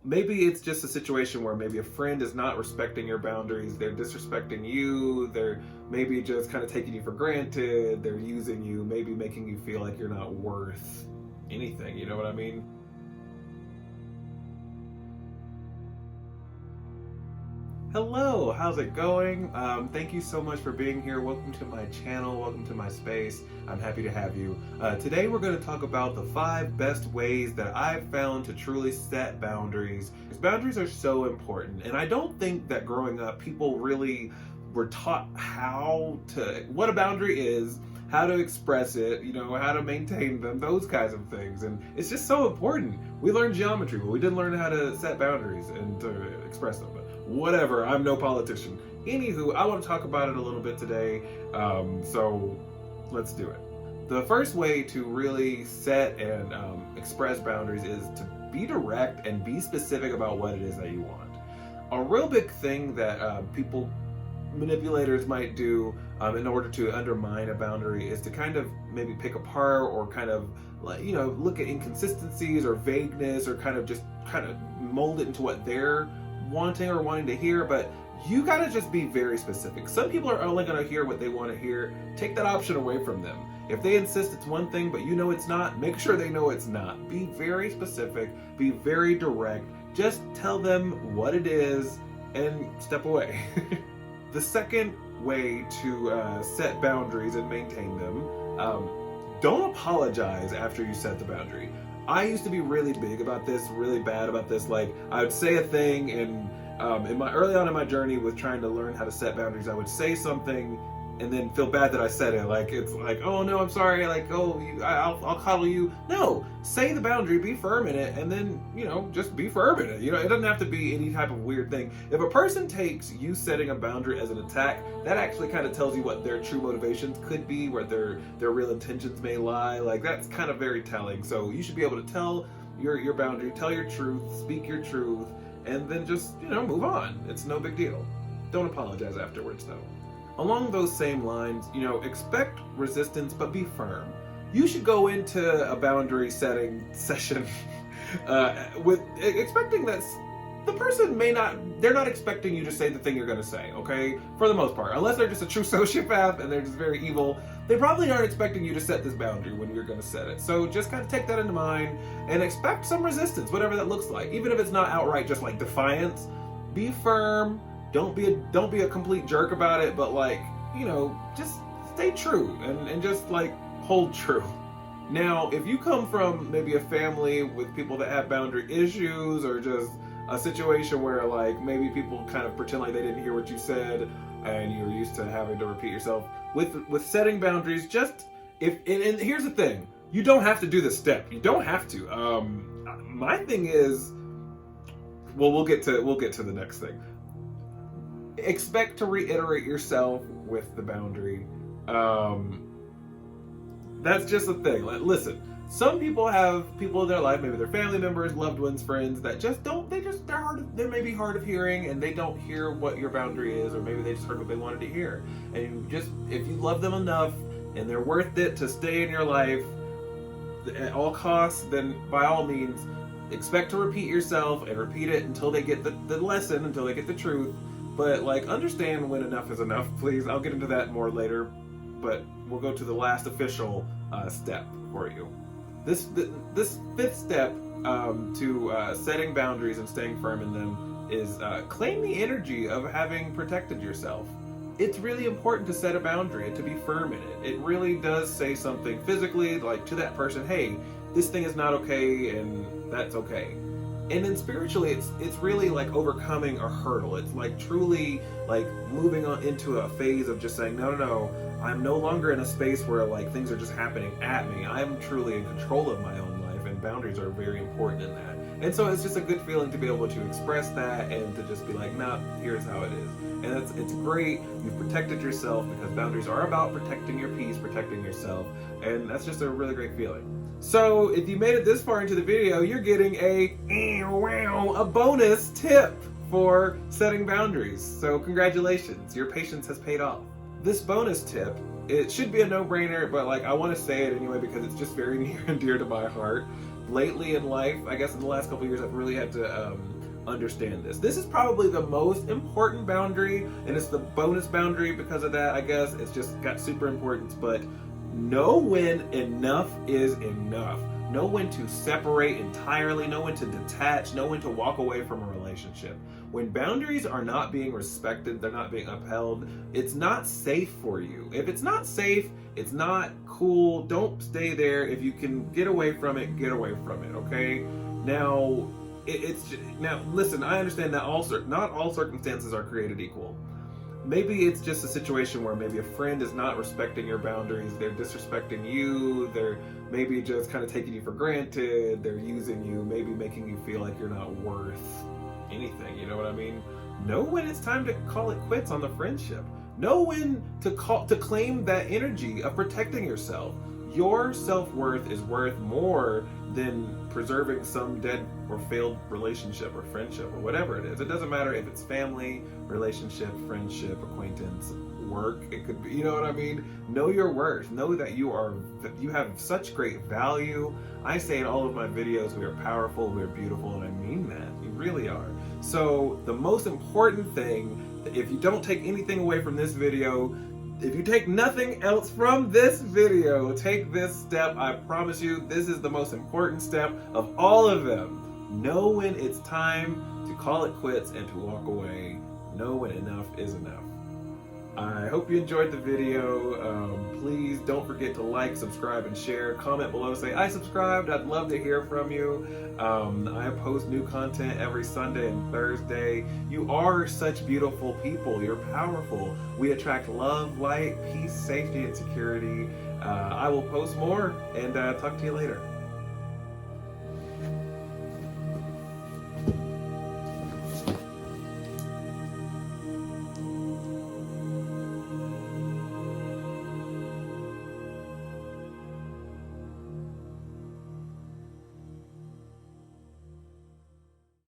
maybe it's just a situation where maybe a friend is not respecting your boundaries. They're disrespecting you. They're maybe just kind of taking you for granted. They're using you, maybe making you feel like you're not worth anything. You know what I mean? Hello, how's it going? Thank you so much for being here. Welcome to my channel, welcome to my space. I'm happy to have you. Today we're going to talk about the 5 best ways that I've found to truly set boundaries. Because boundaries are so important, and I don't think that growing up people really were taught what a boundary is, how to express it, how to maintain them, those kinds of things. And it's just so important. We learned geometry, but we didn't learn how to set boundaries and to express them. Whatever, I'm no politician. Anywho, I want to talk about it a little bit today, so let's do it. The first way to really set and express boundaries is to be direct and be specific about what it is that you want. A real big thing that manipulators might do in order to undermine a boundary is to kind of maybe pick apart or kind of look at inconsistencies or vagueness or kind of mold it into what they're wanting to hear. But you gotta just be very specific. Some people are only gonna hear what they want to hear. Take that option away from them. If they insist it's one thing but you know it's not, make sure they know it's not. Be very specific, be very direct. Just tell them what it is and step away. The second way to set boundaries and maintain them, don't apologize after you set the boundary. I used to be really big about this, really bad about this. Like, I would say a thing, and early on in my journey with trying to learn how to set boundaries, I would say something and then feel bad that I said it. Like, it's like, oh no, I'm sorry. Like, oh, I'll coddle you. No, say the boundary, be firm in it, and then just be firm in it. It doesn't have to be any type of weird thing. If a person takes you setting a boundary as an attack, that actually kind of tells you what their true motivations could be, where their real intentions may lie. Like, that's kind of very telling. So you should be able to tell your boundary, tell your truth, speak your truth, and then just move on. It's no big deal. Don't apologize afterwards, though. Along those same lines, expect resistance, but be firm. You should go into a boundary setting session with expecting that the person they're not expecting you to say the thing you're going to say, okay? For the most part. Unless they're just a true sociopath and they're just very evil, they probably aren't expecting you to set this boundary when you're going to set it. So just kind of take that into mind and expect some resistance, whatever that looks like. Even if it's not outright just like defiance, be firm. Don't be a complete jerk about it, but just stay true and just hold true. Now, if you come from maybe a family with people that have boundary issues, or just a situation where maybe people kind of pretend like they didn't hear what you said and you're used to having to repeat yourself with setting boundaries, and here's the thing, you don't have to do this step. You don't have to. My thing is, well, we'll get to the next thing. Expect to reiterate yourself with the boundary. That's just a thing. Listen, some people have people in their life, maybe their family members, loved ones, friends, that they're maybe hard of hearing, and they don't hear what your boundary is, or maybe they just heard what they wanted to hear. And if you love them enough and they're worth it to stay in your life at all costs, then by all means, expect to repeat yourself and repeat it until they get the lesson, until they get the truth. But understand when enough is enough, please. I'll get into that more later, but we'll go to the last official step for you. This 5th step to setting boundaries and staying firm in them is claim the energy of having protected yourself. It's really important to set a boundary and to be firm in it. It really does say something physically, to that person, hey, this thing is not okay, and that's okay. And then spiritually, it's really overcoming a hurdle. It's truly moving on into a phase of just saying, no, I'm no longer in a space where things are just happening at me. I'm truly in control of my own life, and boundaries are very important in that. And so it's just a good feeling to be able to express that and to just be nah, here's how it is. And it's great. You've protected yourself, because boundaries are about protecting your peace, protecting yourself. And that's just a really great feeling. So if you made it this far into the video, you're getting a bonus tip for setting boundaries. So congratulations, your patience has paid off. This bonus tip, it should be a no-brainer, but I want to say it anyway because it's just very near and dear to my heart. lately in life, I guess in the last couple of years, I've really had to understand this. This is probably the most important boundary, and it's the bonus boundary because of that, I guess. It's just got super importance, but know when enough is enough. Know when to separate entirely, know when to detach, know when to walk away from a relationship. When boundaries are not being respected, they're not being upheld, it's not safe for you. If it's not safe, it's not cool, don't stay there. If you can get away from it, get away from it, okay? Now, now listen, I understand that not all circumstances are created equal. Maybe it's just a situation where maybe a friend is not respecting your boundaries, they're disrespecting you, they're maybe just kind of taking you for granted, they're using you, maybe making you feel like you're not worth anything, you know what I mean? Know when it's time to call it quits on the friendship. Know when to claim that energy of protecting yourself. Your self-worth is worth more than preserving some dead or failed relationship or friendship or whatever it is. It doesn't matter if it's family, relationship, friendship, acquaintance, work. It could be, you know what I mean? Know your worth. Know that you have such great value. I say in all of my videos, we are powerful, we are beautiful, and I mean that. You really are. So the most important thing, if you don't take anything away from this video, if you take nothing else from this video, take this step. I promise you, this is the most important step of all of them. Know when it's time to call it quits and to walk away. Know when enough is enough. I hope you enjoyed the video. Please don't forget to like, subscribe, and share. Comment below, say I subscribed. I'd love to hear from you. I post new content every Sunday and Thursday. You are such beautiful people. You're powerful. We attract love, light, peace, safety, and security. I will post more and talk to you later.